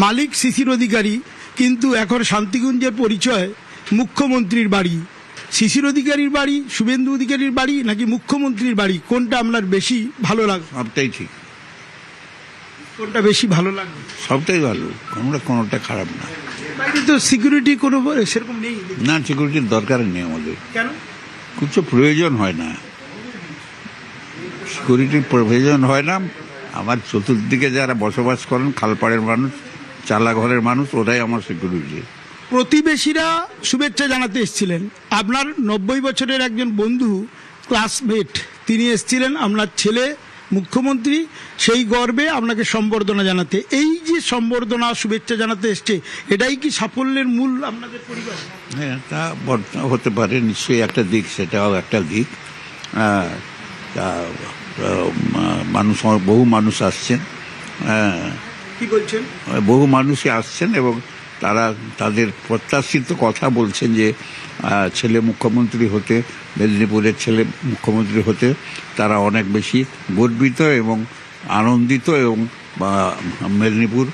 মালিক শিশির অধিকারী, কিন্তু এখন শান্তিকুঞ্জের পরিচয় মুখ্যমন্ত্রীর বাড়ি। শিশির অধিকারীর বাড়ি, শুভেন্দু অধিকারীর বাড়ি নাকি মুখ্যমন্ত্রীর বাড়ি, কোনটা আপনার বেশি ভালো লাগে? সবটাই ঠিক, কোনটা বেশি ভালো লাগে? সবটাই ভালো, কোনোটা খারাপ না। বাইরে তো সিকিউরিটি কোনো সেরকম নেই না, সিকিউরিটির দরকার নেই আমাদের, কেন? কিছু প্রয়োজন হয় না, সিকিউরিটির প্রয়োজন হয় না। আমার চতুর্দিকে যারা বসবাস করেন, খালপাড়ের মানুষ, চালাঘরের মানুষ, ওরাই আমার সিকিউরিটি। প্রতিবেশীরা শুভেচ্ছা জানাতে এসেছিলেন। আপনার 90 বছরের একজন বন্ধু, ক্লাসমেট, তিনি এসেছিলেন আপনার ছেলে মুখ্যমন্ত্রী, সেই গর্বে আপনাকে সম্বর্ধনা জানাতে। এই যে সম্বর্ধনা, শুভেচ্ছা জানাতে এসছে, এটাই কি সাফল্যের মূল আপনাদের পরিবার? হ্যাঁ, তা হতে পারে, নিশ্চয়ই একটা দিক, সেটাও একটা দিক। তা মানুষ, বহু মানুষ আসছেন, কি বলছেন? বহু মানুষই আসছেন এবং তারা তাদের প্রত্যাশিত কথা বলছেন যে ছেলে মুখ্যমন্ত্রী হতে, মেদিনীপুরের ছেলে মুখ্যমন্ত্রী হতে তারা অনেক বেশি গর্বিত এবং আনন্দিত, এবং মেদিনীপুর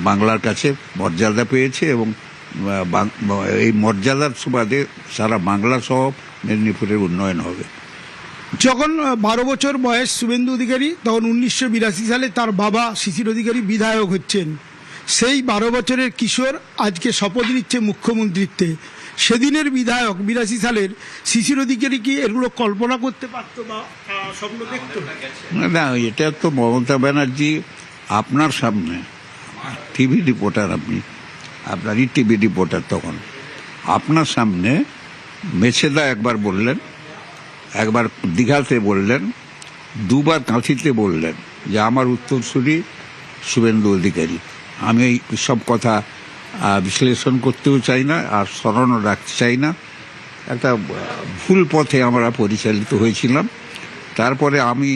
বাংলার কাছে মর্যাদা পেয়েছে এবং এই মর্যাদার সুবাদে সারা বাংলা সহ মেদিনীপুরের উন্নয়ন হবে। যখন 12 বছর বয়স শুভেন্দু অধিকারী, তখন 1982 সালে তার বাবা শিশির অধিকারী বিধায়ক হচ্ছেন। সেই 12 বছরের কিশোর আজকে শপথ নিচ্ছে মুখ্যমন্ত্রীত্বে। সেদিনের বিধায়ক 82 সালের শিশির অধিকারী কি এগুলো কল্পনা করতে পারতো বা স্বপ্ন দেখতো? না, এটা তো মমতা ব্যানার্জি আপনার সামনে, টিভি রিপোর্টার, আপনারই টিভি রিপোর্টার, তখন আপনার সামনে মেছেদা একবার বললেন, একবার দীঘাতে বললেন, দুবার কাঁথিতে বললেন যে আমার উত্তরসূরি শুভেন্দু অধিকারী। আমি এই সব কথা বিশ্লেষণ করতেও চাই না, আর স্মরণও রাখতে চাই না। একটা ভুল পথে আমরা পরিচালিত হয়েছিলাম। তারপরে আমি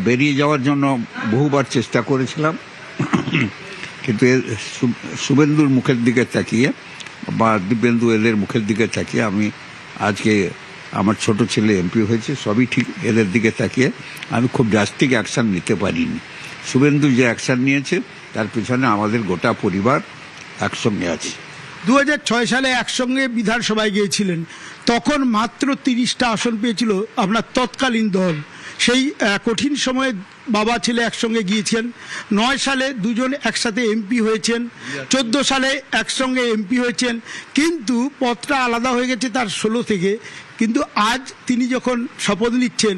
বেরিয়ে যাওয়ার জন্য বহুবার চেষ্টা করেছিলাম, কিন্তু শুভেন্দুর মুখের দিকে তাকিয়ে বা দিব্যেন্দু এদের মুখের দিকে তাকিয়ে আমি আজকে, আমার ছোট ছেলে এমপি হয়েছে, সবই ঠিক, এদের দিকে তাকিয়ে আমি খুব ড্রাস্টিক অ্যাকশান নিতে পারিনি। শুভেন্দু যে অ্যাকশান নিয়েছে তার পিছনে আমাদের গোটা পরিবার একসঙ্গে আছে। 2006 সালে একসঙ্গে বিধানসভায় গিয়েছিলেন, তখন মাত্র 30টা আসন পেয়েছিল আপনার তৎকালীন দল। সেই কঠিন সময়ে বাবা ছেলে একসঙ্গে গিয়েছেন। 9 সালে দুজন একসাথে এমপি হয়েছেন, 14 সালে একসঙ্গে এমপি হয়েছেন, কিন্তু পথটা আলাদা হয়ে গেছে তার 16 থেকে। কিন্তু আজ তিনি যখন শপথ নিচ্ছেন,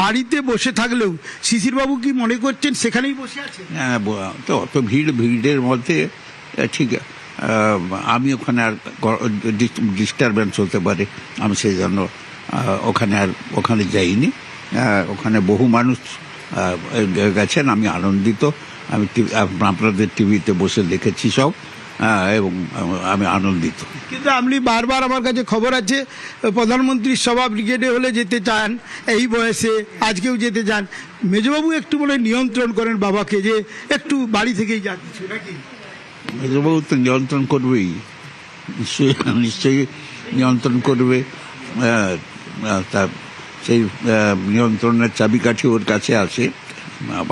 বাড়িতে বসে থাকলেও শিশিরবাবু কি মনে করছেন সেখানেই বসে আছেন? হ্যাঁ, তো অত ভিড়ের মধ্যে ঠিক আমি ওখানে আর ডিস্টারবেন্স হতে পারে, আমি সেই জন্য ওখানে যাইনি। ওখানে বহু মানুষ গেছেন, আমি আনন্দিত। আমি আপনাদের টিভিতে বসে দেখেছি সব, এবং আমি আনন্দিত। কিন্তু আপনি বারবার, আমার কাছে খবর আছে, প্রধানমন্ত্রীর সভা ব্রিগেডে হলে যেতে চান, এই বয়সে আজকেও যেতে চান। মেজবাবু একটু বলে নিয়ন্ত্রণ করেন বাবাকে যে একটু বাড়ি থেকেই যাচ্ছি নাকি? মেজবাবু তো নিয়ন্ত্রণ করবেই, নিশ্চয়ই নিয়ন্ত্রণ করবে। তা সেই নিয়ন্ত্রণের চাবিকাঠি ওর কাছে আছে।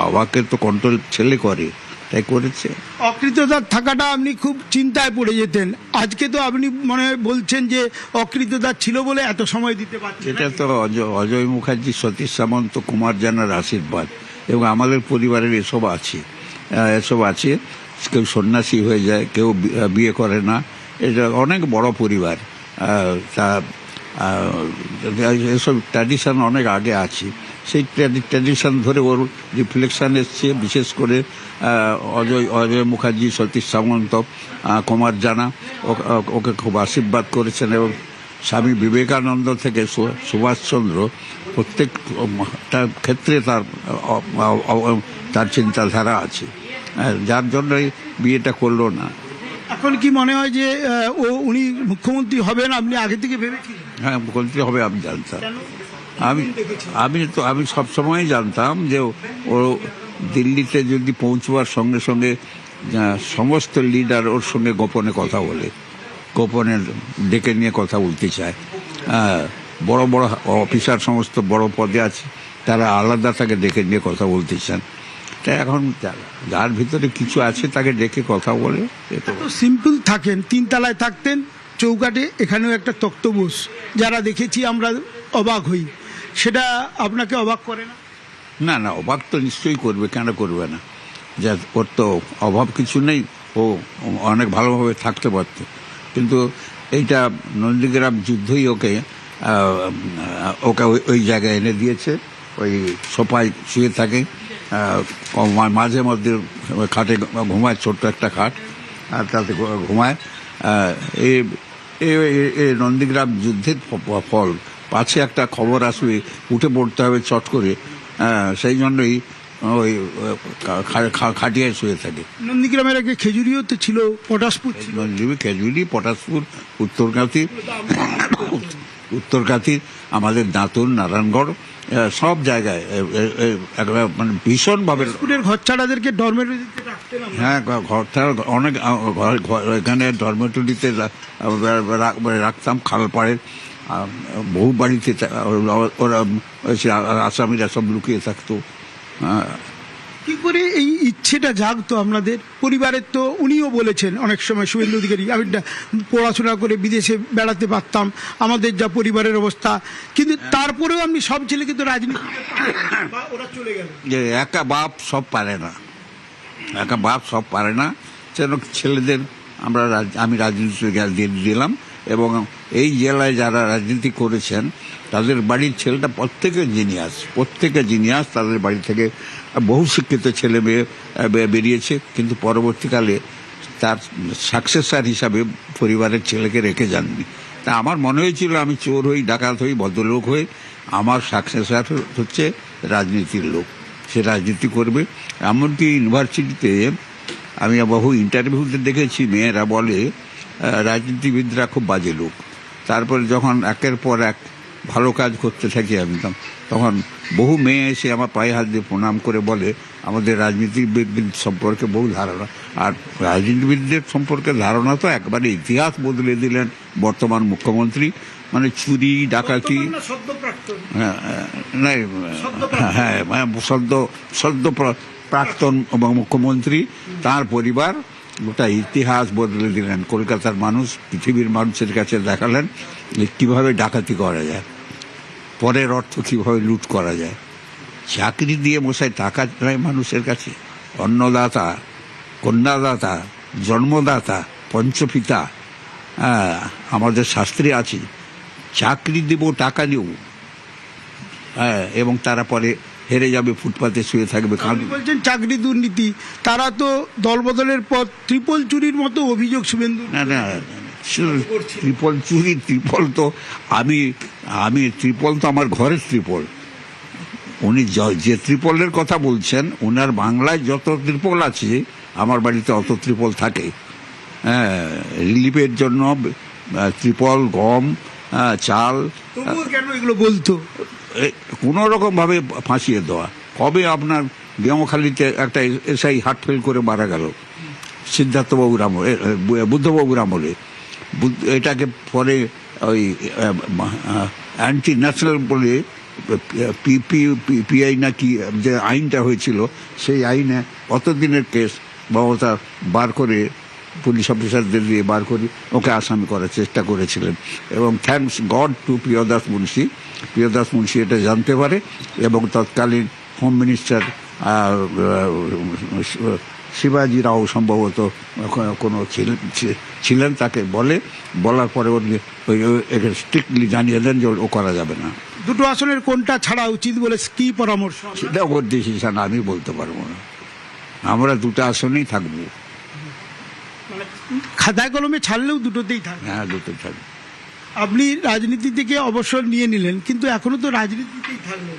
বাবাকে তো কন্ট্রোল ছেলে করে, তাই করেছে। অকৃতদার থাকাটা আপনি খুব চিন্তায় পড়ে যেতেন, আজকে তো আপনি মনে বলছেন যে অকৃতদার ছিল বলে এত সময় দিতে পারছেন। এটা তো অজয় মুখার্জি, সতীশ সামন্ত, কুমার জানার আশীর্বাদ, এবং আমাদের পরিবারের এসব আছে। কেউ সন্ন্যাসী হয়ে যায়, কেউ বিয়ে করে না, এটা অনেক বড় পরিবার। তা এসব ট্র্যাডিশন অনেক আগে আছে, সেই ট্র্যাডিশন ধরে ওর রিফ্লেকশন এসছে। বিশেষ করে অজয় মুখার্জি, সতীশ সামন্ত, কুমার জানা ওকে খুব আশীর্বাদ করেছেন, এবং স্বামী বিবেকানন্দ থেকে সুভাষচন্দ্র প্রত্যেকটা ক্ষেত্রে তার চিন্তাধারা আছে, যার জন্যই বিয়েটা করলো না। এখন কি মনে হয় যে উনি মুখ্যমন্ত্রী হবেন? আপনি আগে থেকে ভেবেছিলেন? হ্যাঁ, মুখ্যমন্ত্রী হবে আমি জানতাম। আমি সবসময় জানতাম যে ও দিল্লিতে যদি পৌঁছবার সঙ্গে সঙ্গে সমস্ত লিডার ওর সঙ্গে গোপনে কথা বলে, গোপনে ডেকে নিয়ে কথা বলতে চায়। বড় বড় অফিসার সমস্ত বড় পদে আছে, তারা আলাদা তাকে ডেকে নিয়ে কথা বলতে চান। তা এখন যার ভিতরে কিছু আছে তাকে ডেকে কথা বলে তো সিম্পল থাকেন, 3 তলায় থাকতেন, চৌকাঠে এখানেও একটা তক্তবোস, যারা দেখেছি আমরা অবাক হই, সেটা আপনাকে অবাক করে না? না না, অবাক তো নিশ্চয়ই করবে, কেন করবে না? যে ওর তো অভাব কিছু নেই, ও অনেক ভালোভাবে থাকতে পারত, কিন্তু এইটা নন্দীগ্রাম যুদ্ধই ওকে ওই জায়গায় এনে দিয়েছে। ওই সোফায় শুয়ে থাকে, মাঝে মধ্যে খাটে ঘুমায়, ছোট্ট একটা খাট, আর তাতে ঘুমায়। এই নন্দীগ্রাম যুদ্ধের ফল, পাছে একটা খবর আসবে, উঠে পড়তে হবে চট করে, সেই জন্যই ওই খাটিয়ায় শুয়ে থাকে। নন্দীগ্রামের আগে খেজুরিও তো ছিল, পটাশপুর ছিল। খেজুরি, পটাশপুর, উত্তরকাতি, আমাদের দাঁতুন, নারায়ণগড়, সব জায়গায় মানে ভীষণভাবে ঘর ছাড়াদেরকে ডরমেটরিতে রাখতেন। হ্যাঁ, ঘর ছাড়া অনেক এখানে ডরমেটরিতে রাখতাম। খালপাড়ের বহু বাড়িতে ওরা আসামিরা সব লুকিয়ে থাকতো। কি করে এই ইচ্ছেটা জাগতো আপনাদের পরিবারের? তো উনিও বলেছেন অনেক সময়, শুভেন্দু অধিকারী, আমি পড়াশোনা করে বিদেশে বেড়াতে পারতাম, আমাদের যা পরিবারের অবস্থা, কিন্তু তারপরেও আমি সব ছেলে কিন্তু রাজনীতি, ওরা চলে গেল। যে একা বাপ সব পারে না, একা বাপ সব পারে না, যেন ছেলেদের আমি রাজনীতি দিলাম। এবং এই জেলায় যারা রাজনীতি করেছেন তাদের বাড়ির ছেলেটা প্রত্যেকে জিনিয়াস, তাদের বাড়ি থেকে বহু শিক্ষিত ছেলে মেয়ে বেরিয়েছে, কিন্তু পরবর্তীকালে তার সাকসেসার হিসাবে পরিবারের ছেলেকে রেখে যাননি। তা আমার মনে হয়েছিল আমি চোর হই, ডাকাত হই, ভদ্রলোক হই, আমার সাকসেসার হচ্ছে রাজনীতির লোক, সে রাজনীতি করবে। এমনকি ইউনিভার্সিটিতে আমি বহু ইন্টারভিউতে দেখেছি, মেয়েরা বলে রাজনীতিবিদরা খুব বাজে লোক। তারপরে যখন একের পর এক ভালো কাজ করতে থাকি আমি, তখন বহু মেয়ে এসে আমার পায়ে হাত দিয়ে প্রণাম করে বলে আমাদের রাজনীতিবিদদের সম্পর্কে বহু ধারণা। আর রাজনীতিবিদদের সম্পর্কে ধারণা তো একবারে ইতিহাস বদলে দিলেন বর্তমান মুখ্যমন্ত্রী। মানে চুরি, ডাকাতি, সদ্য প্রাক্তন মুখ্যমন্ত্রী, তার পরিবার, গোটা ইতিহাস বদলে দিলেন। কলকাতার মানুষ, পৃথিবীর মানুষের কাছে দেখালেন যে কীভাবে ডাকাতি করা যায়, পরের অর্থ কীভাবে লুট করা যায়। চাকরি দিয়ে মশাই টাকা নেয় মানুষের কাছে। অন্নদাতা, কন্যাদাতা, জন্মদাতা, পঞ্চপিতা, আমাদের শাস্ত্রে আছে, চাকরি দেব, টাকা নেব, এবং তারা পরে হেরে যাবে, ফুটপাতে শুয়ে থাকবে। বলছেন চাকরি দুর্নীতি, তারা তো দলবদলের পর ট্রিপল চুরির মতো অভিযোগ শুভেন্দু। না, ট্রিপল চুরি, ট্রিপল তো আমি ট্রিপল তো আমার ঘরের ট্রিপল। উনি যে ট্রিপলের কথা বলছেন, ওনার বাংলায় যত ট্রিপল আছে আমার বাড়িতে অত ট্রিপল থাকে। রিলিফের জন্য ট্রিপল, গম, চাল। কেন এগুলো বলতো? কোনো রকম ভাবে ফাঁসিয়ে দেওয়া। কবে আপনার বেমখালিতে একটা এসআই হার্ট ফেল করে মারা গেল সিদ্ধার্থবাবুর আমলে, বুদ্ধবাবুর আমলে। এটাকে পরে ওই অ্যান্টি ন্যাশনাল বলে পিআই নাকি যে আইনটা হয়েছিল, সেই আইনে অতদিনের কেস মমতা বার করে, পুলিশ অফিসারদের দিয়ে বার করে ওকে আসামি করার চেষ্টা করেছিলেন। এবং থ্যাঙ্কস গড টু প্রিয়দাস মুন্সি এটা জানতে পারে, এবং তৎকালীন হোম মিনিস্টার শিবাজি রাও সম্ভবত কোনো ছিলেন, তাকে বলার পরে ওকে স্ট্রিক্টলি জানিয়ে দেন যে ও করা যাবে না। দুটো আসনের কোনটা ছাড়া উচিত বলে কি পরামর্শ? সেটা ওর ডিসিশন, আমি বলতে পারবো না। আমরা দুটো আসনেই থাকবো। খাতায় কলমে ছাড়লেও দুটোতেই থাকবে? হ্যাঁ, দুটোই থাকবে। আপনি রাজনীতি থেকে অবসর নিয়ে নিলেন, কিন্তু এখনো তো রাজনীতিতেই থাকলেন।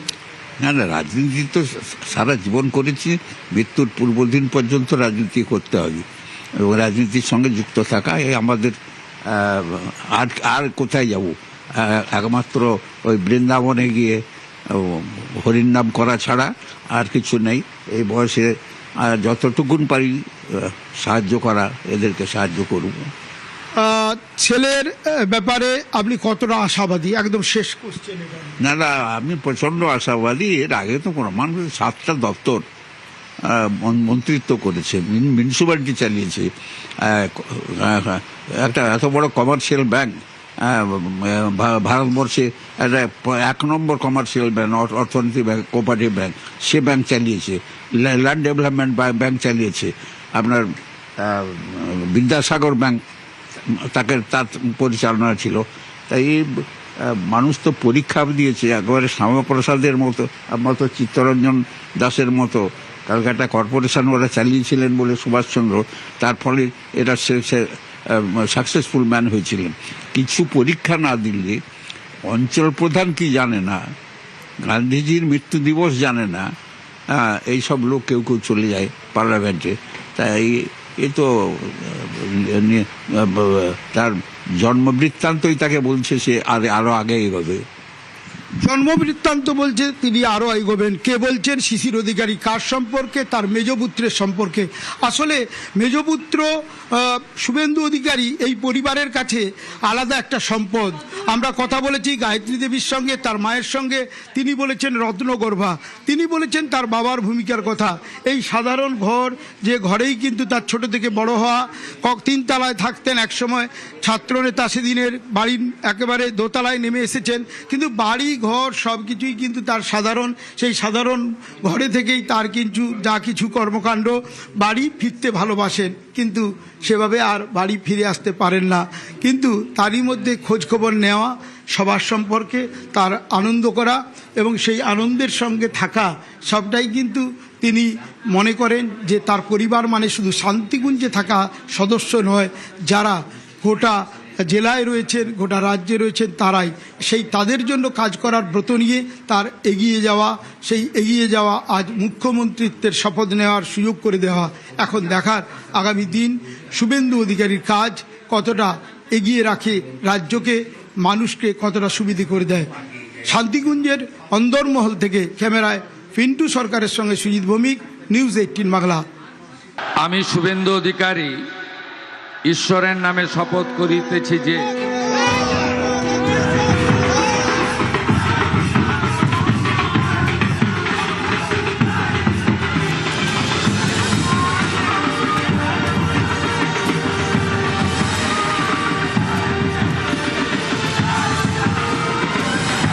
না, রাজনীতি তো সারা জীবন করেছি, মৃত্যুর পূর্বদিন পর্যন্ত রাজনীতি করতে হবে, এবং রাজনীতির সঙ্গে যুক্ত থাকা আমাদের। আর কোথায় যাব? একমাত্র ওই বৃন্দাবনে গিয়ে হরির নাম করা ছাড়া আর কিছু নেই। এই বয়সে যতটুকুন পারি সাহায্য করা, এদেরকে সাহায্য করব। ছেলের ব্যাপারে আপনি কতটা আশাবাদী? একদম শেষ কোশ্চেন। না, আমি প্রচন্ড আশাবাদী। এর আগে তো কোনো মানুষের 7টা দপ্তর, মন্ত্রিত্ব করেছে, মিউনিসিপ্যালিটি চালিয়েছে, একটা এত বড় কমার্শিয়াল ব্যাংক, ভারতবর্ষে একটা 1 নম্বর কমার্শিয়াল ব্যাংক, অর্থনীতি ব্যাংক, কোঅপারেটিভ ব্যাংক, সে ব্যাংক চালিয়েছে, ল্যান্ড ডেভেলপমেন্ট ব্যাংক চালিয়েছে, আপনার বিদ্যাসাগর ব্যাংক তার পরিচালনা ছিল। তাই মানুষ তো পরীক্ষা দিয়েছে, একেবারে শ্যামাপ্রসাদের মতো চিত্তরঞ্জন দাসের মতো ক্যালকাটা কর্পোরেশন ওরা চালিয়েছিলেন বলে সুভাষচন্দ্র, তার ফলে এটা সাকসেসফুল ম্যান হয়েছিলেন। কিছু পরীক্ষা না দিলে অঞ্চল প্রধান কি জানে না, গান্ধীজির মৃত্যু দিবস জানে না, এইসব লোক কেউ কেউ চলে যায় পার্লামেন্টে। তাই এ তো তার জন্মবৃত্তান্তই তাকে বলছে সে আরো আগে এগোবে। জন্মবৃত্তান্ত বলছে তিনি আরো এগোবেন। কে বলছেন? শিশির অধিকারী। কার সম্পর্কে? তার মেজপুত্রের সম্পর্কে। আসলে মেজপুত্র শুভেন্দু অধিকারী এই পরিবারের কাছে আলাদা একটা সম্পদ। আমরা কথা বলেছি গায়ত্রী দেবীর সঙ্গে, তার মায়ের সঙ্গে। তিনি বলেছেন রত্নগর্ভা, তিনি বলেছেন তার বাবার ভূমিকার কথা। এই সাধারণ ঘর, যে ঘরেই কিন্তু তার ছোট থেকে বড় হওয়া, 3 তলায় থাকতেন একসময় ছাত্রনেতা, সেদিনের বাড়ির একেবারে দোতলায় নেমে এসেছেন, কিন্তু বাড়ি ঘর সব কিছুই কিন্তু তার সাধারণ। সেই সাধারণ ঘরে থেকেই তার কিন্তু যা কিছু কর্মকাণ্ড, বাড়ি ফিরতে ভালোবাসেন, কিন্তু সেভাবে আর বাড়ি ফিরে আসতে পারেন না। কিন্তু তারই মধ্যে খোঁজখবর নেওয়া, সবার সম্পর্কে তার আনন্দ করা এবং সেই আনন্দের সঙ্গে থাকা, সবটাই কিন্তু তিনি মনে করেন যে তার পরিবার মানে শুধু শান্তিকুঞ্জে থাকা সদস্য নয়, যারা গোটা জেলায় রয়েছেন, গোটা রাজ্যে রয়েছেন, তারাই সেই তাদের জন্য কাজ করার ব্রত নিয়ে তার এগিয়ে যাওয়া। সেই এগিয়ে যাওয়া আজ মুখ্যমন্ত্রিত্বের শপথ নেওয়ার সুযোগ করে দেওয়া। এখন দেখার আগামী দিন শুভেন্দু অধিকারীর কাজ কতটা এগিয়ে রাখে রাজ্যকে, মানুষকে কতটা সুবিধে করে দেয়। শান্তিকুঞ্জের অন্দরমহল থেকে ক্যামেরায় পিন্টু সরকারের সঙ্গে সুজিত ভৌমিক, নিউজ 18 বাংলা। আমি শুভেন্দু অধিকারী ঈশ্বরের নামে শপথ করিতেছি যে